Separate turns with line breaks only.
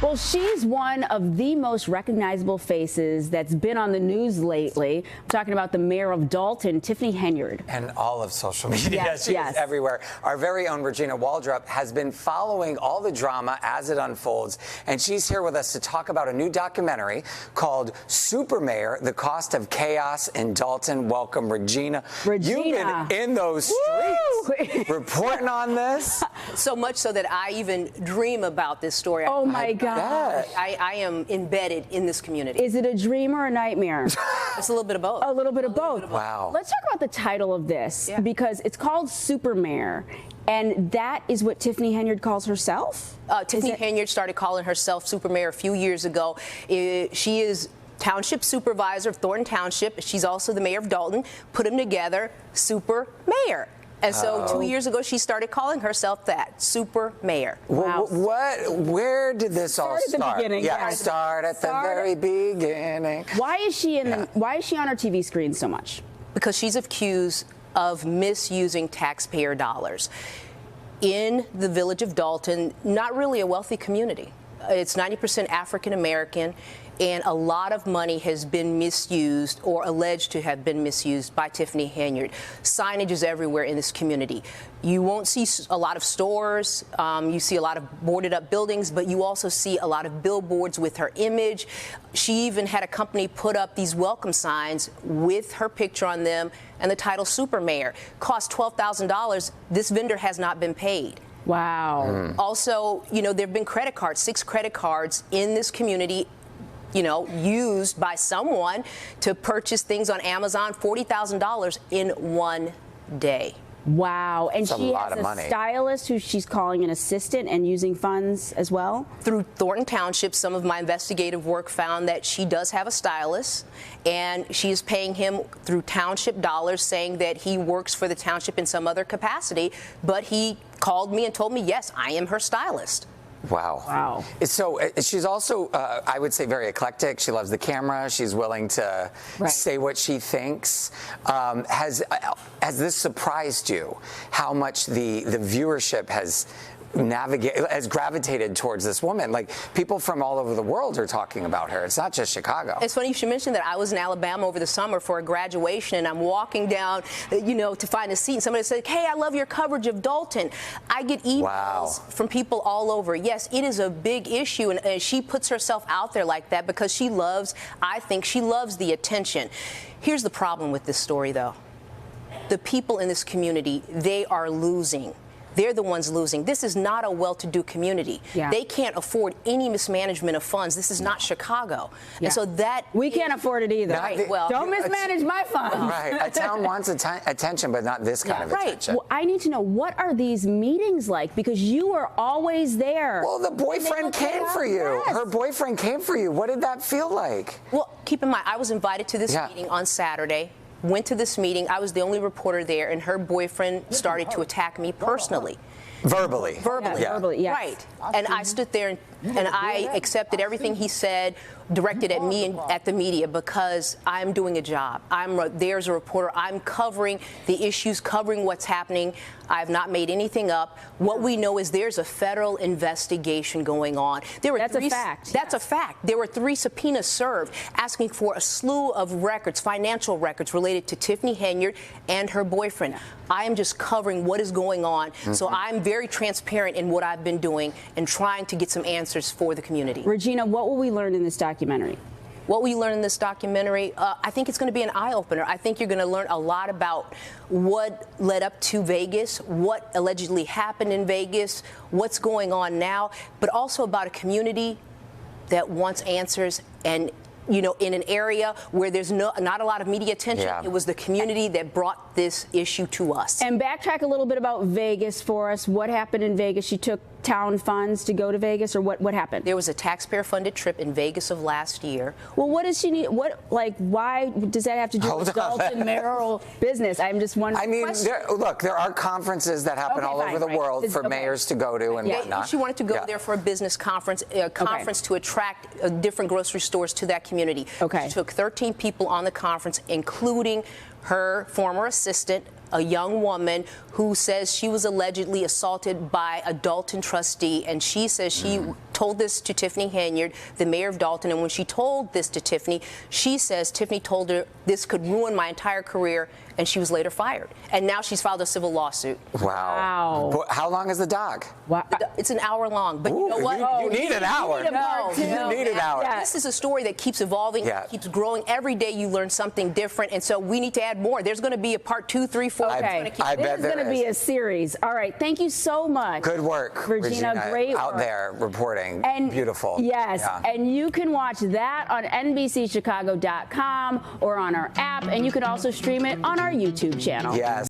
Well, she's one of the most recognizable faces that's been on the news lately. I'm talking about the mayor of Dolton, Tiffany Henyard.
And all of social media.
Yes,
She
yes.
is everywhere. Our very own Regina Waldroup has been following all the drama as it unfolds, and she's here with us to talk about a new documentary called Super Mayor, The Cost of Chaos in Dolton. Welcome, Regina.
Regina.
You've been in those streets reporting on this.
So much so that I even dream about this story.
Oh, my God.
I am embedded in this community.
Is it a dream or a nightmare?
It's a little bit of both.
A little bit of both.
Wow.
Let's talk about the title of this,
Yeah.
because it's called Super Mayor, and that is what Tiffany Henyard calls herself?
Tiffany Henyard started calling herself Super Mayor a few years ago. She is Township Supervisor of Thornton Township. She's also the Mayor of Dolton. Put them together, Super Mayor. And so 2 years ago, she started calling herself that, Super Mayor.
Wow.
Where did this all
Start at the
start?
beginning,
Yeah,
yes.
start at the very beginning.
Why is she why is she on our TV screen so much?
Because she's accused of misusing taxpayer dollars. In the village of Dolton, not really a wealthy community. It's 90% African American, and a lot of money has been misused or alleged to have been misused by Tiffany Henyard. Signage is everywhere in this community. You won't see a lot of stores, you see a lot of boarded up buildings, but you also see a lot of billboards with her image. She even had a company put up these welcome signs with her picture on them and the title Super Mayor. Cost $12,000. This vendor has not been paid.
Wow.
Also, you know, there have been credit cards, 6 credit cards in this community, you know, used by someone to purchase things on Amazon, $40,000 in one day.
Wow. And
That's
she
a lot
has
of
a
money.
stylist who she's calling an assistant and using funds as well?
Through Thornton Township, some of my investigative work found that she does have a stylist, and she is paying him through township dollars, saying that he works for the township in some other capacity, but he called me and told me, yes, I am her stylist.
Wow.
Wow.
So she's also, I would say, very eclectic. She loves the camera. She's willing to say what she thinks. Has this surprised you, how much the viewership has gravitated towards this woman? Like, people from all over the world are talking about her. It's not just Chicago.
It's funny you should mention that. I was in Alabama over the summer for a graduation, and I'm walking down, you know, to find a seat, and somebody said, hey, I love your coverage of Dolton. I get emails from people all over. Yes, it is a big issue, and she puts herself out there like that because she loves, I think she loves the attention. Here's the problem with this story, though. The people in this community, they are losing. They're the ones losing. This is not a well-to-do community.
Yeah.
They can't afford any mismanagement of funds. This is not Chicago.
Yeah.
And so that...
We can't afford it either.
Right, well...
Don't mismanage my funds.
Right. A town wants attention, but not this kind of attention.
Well, I need to know, what are these meetings like? Because you are always there.
Well, the boyfriend came for you.
Yes.
Her boyfriend came for you. What did that feel like?
Well, keep in mind, I was invited to this meeting on Saturday. Went to this meeting. I was the only reporter there, and her boyfriend started to attack me personally.
Verbally.
Verbally.
Yeah, verbally, yes.
Right. And I stood there and I accepted everything he said, directed at me and at the media, because I'm doing a job. There's a reporter. I'm covering the issues, covering what's happening. I've not made anything up. What we know is there's a federal investigation going on.
That's a fact.
That's a fact. There were 3 subpoenas served asking for a slew of records, financial records related to Tiffany Henyard and her boyfriend. I am just covering what is going on. So I'm very transparent in what I've been doing and trying to get some answers for the community.
Regina, what will we learn in this documentary?
What we learn in this documentary, I think it's going to be an eye-opener. I think you're going to learn a lot about what led up to Vegas, what allegedly happened in Vegas, what's going on now, but also about a community that wants answers, and you know, in an area where there's not a lot of media attention. It was the community that brought this issue to us.
And backtrack a little bit about Vegas for us. What happened in Vegas? She took town funds to go to Vegas, or what happened?
There was a taxpayer-funded trip in Vegas of last year.
Well, what does she need? Why does that have to do with Dolton mayoral business? I'm just wondering.
I mean, there are conferences that happen all over the world for mayors to go to and whatnot.
She wanted to go there for a business conference, to attract different grocery stores to that community. She took 13 people on the conference, including her former assistant, a young woman who says she was allegedly assaulted by a Dolton trustee, and she says she told this to Tiffany Henyard, the mayor of Dolton, and when she told this to Tiffany, she says Tiffany told her this could ruin my entire career, and she was later fired. And now she's filed a civil lawsuit.
Wow.
Wow.
How long is the doc?
Wow.
It's an hour long, but
Ooh,
you know what?
You need an hour.
need a part two.
You need an hour.
Yeah.
This is a story that keeps evolving, keeps growing. Every day you learn something different, and so we need to add more. There's going to be a part 2, 3, 4.
Okay.
I
This
bet
is going to be a series. All right. Thank you so much.
Good work,
Regina. Great
out
work.
there reporting.
And
beautiful.
Yes.
Yeah.
And you can watch that on NBCChicago.com or on our app, and you can also stream it on our YouTube channel.
Yes.